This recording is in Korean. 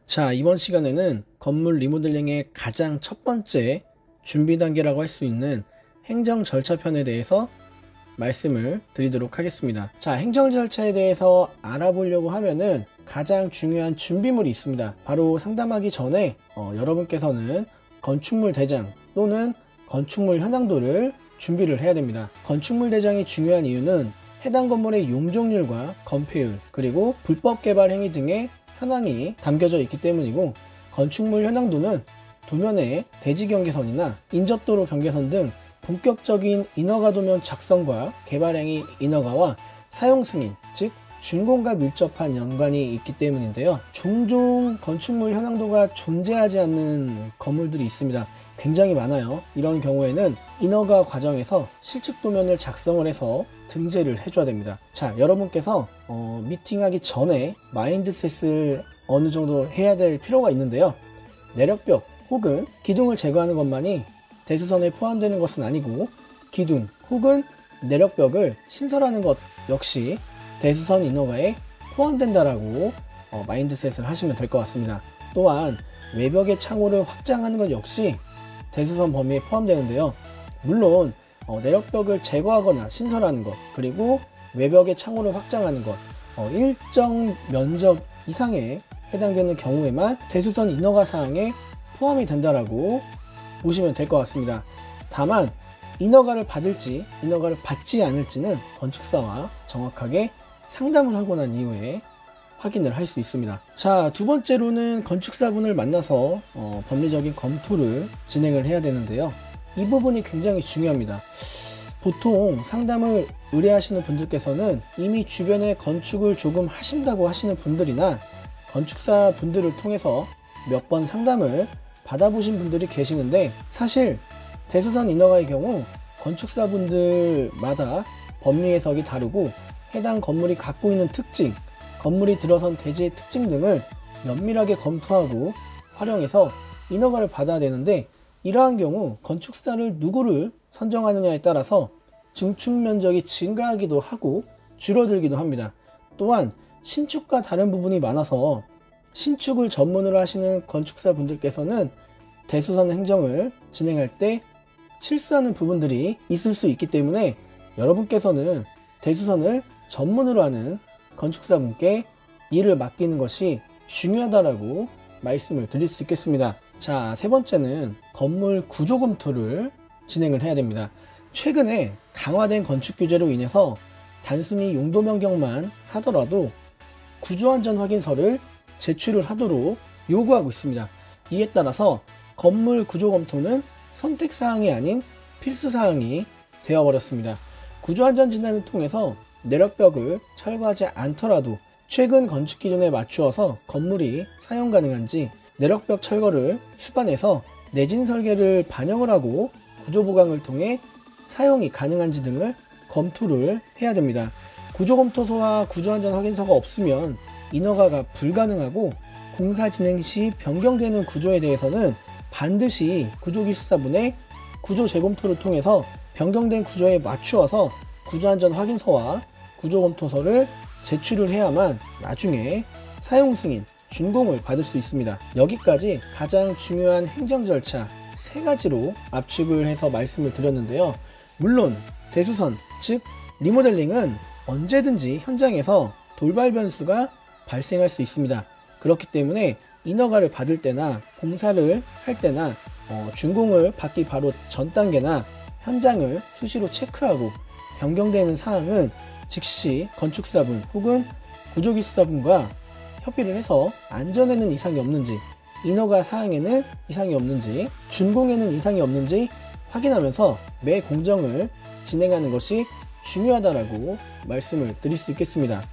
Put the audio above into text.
자, 이번 시간에는 건물 리모델링의 가장 첫 번째 준비 단계라고 할 수 있는 행정 절차편에 대해서 말씀을 드리도록 하겠습니다. 자, 행정 절차에 대해서 알아보려고 하면은 가장 중요한 준비물이 있습니다. 바로 상담하기 전에 여러분께서는 건축물 대장 또는 건축물 현황도를 준비를 해야 됩니다. 건축물 대장이 중요한 이유는 해당 건물의 용적률과 건폐율 그리고 불법 개발 행위 등의 현황이 담겨져 있기 때문이고, 건축물 현황도는 도면의 대지 경계선이나 인접도로 경계선 등 본격적인 인허가 도면 작성과 개발행위 인허가와 사용 승인, 즉 준공과 밀접한 연관이 있기 때문인데요. 종종 건축물 현황도가 존재하지 않는 건물들이 있습니다. 굉장히 많아요. 이런 경우에는 인허가 과정에서 실측 도면을 작성을 해서 등재를 해줘야 됩니다. 자, 여러분께서 미팅하기 전에 마인드셋을 어느 정도 해야 될 필요가 있는데요. 내력벽 혹은 기둥을 제거하는 것만이 대수선에 포함되는 것은 아니고, 기둥 혹은 내력벽을 신설하는 것 역시 대수선 인허가에 포함된다라고 마인드셋을 하시면 될 것 같습니다. 또한 외벽의 창호를 확장하는 것 역시 대수선 범위에 포함되는데요. 물론 내력벽을 제거하거나 신설하는 것, 그리고 외벽의 창호를 확장하는 것, 일정 면적 이상에 해당되는 경우에만 대수선 인허가 사항에 포함이 된다라고 보시면 될 것 같습니다. 다만 인허가를 받을지 인허가를 받지 않을지는 건축사와 정확하게 상담을 하고 난 이후에 확인을 할 수 있습니다. 자, 두 번째로는 건축사분을 만나서 법리적인 검토를 진행을 해야 되는데요. 이 부분이 굉장히 중요합니다. 보통 상담을 의뢰하시는 분들께서는 이미 주변에 건축을 조금 하신다고 하시는 분들이나 건축사 분들을 통해서 몇 번 상담을 받아보신 분들이 계시는데, 사실 대수선 인허가의 경우 건축사 분들마다 법리 해석이 다르고 해당 건물이 갖고 있는 특징, 건물이 들어선 대지의 특징 등을 면밀하게 검토하고 활용해서 인허가를 받아야 되는데, 이러한 경우 건축사를 누구를 선정하느냐에 따라서 증축 면적이 증가하기도 하고 줄어들기도 합니다. 또한 신축과 다른 부분이 많아서 신축을 전문으로 하시는 건축사 분들께서는 대수선 행정을 진행할 때 실수하는 부분들이 있을 수 있기 때문에, 여러분께서는 대수선을 전문으로 하는 건축사분께 일을 맡기는 것이 중요하다라고 말씀을 드릴 수 있겠습니다. 자, 세 번째는 건물 구조 검토를 진행을 해야 됩니다. 최근에 강화된 건축 규제로 인해서 단순히 용도 변경만 하더라도 구조안전 확인서를 제출을 하도록 요구하고 있습니다. 이에 따라서 건물 구조 검토는 선택사항이 아닌 필수사항이 되어버렸습니다. 구조안전 진단을 통해서 내력벽을 철거하지 않더라도 최근 건축 기준에 맞추어서 건물이 사용 가능한지, 내력벽 철거를 수반해서 내진 설계를 반영을 하고 구조보강을 통해 사용이 가능한지 등을 검토를 해야 됩니다. 구조검토서와 구조안전 확인서가 없으면 인허가가 불가능하고, 공사 진행 시 변경되는 구조에 대해서는 반드시 구조기술사분의 구조 재검토를 통해서 변경된 구조에 맞추어서 구조안전 확인서와 구조검토서를 제출을 해야만 나중에 사용 승인, 준공을 받을 수 있습니다. 여기까지 가장 중요한 행정 절차 세 가지로 압축을 해서 말씀을 드렸는데요. 물론 대수선, 즉 리모델링은 언제든지 현장에서 돌발 변수가 발생할 수 있습니다. 그렇기 때문에 인허가를 받을 때나 공사를 할 때나 준공을 받기 바로 전 단계나 현장을 수시로 체크하고 변경되는 사항은 즉시 건축사분 혹은 구조기술사분과 협의를 해서 안전에는 이상이 없는지, 인허가 사항에는 이상이 없는지, 준공에는 이상이 없는지 확인하면서 매 공정을 진행하는 것이 중요하다라고 말씀을 드릴 수 있겠습니다.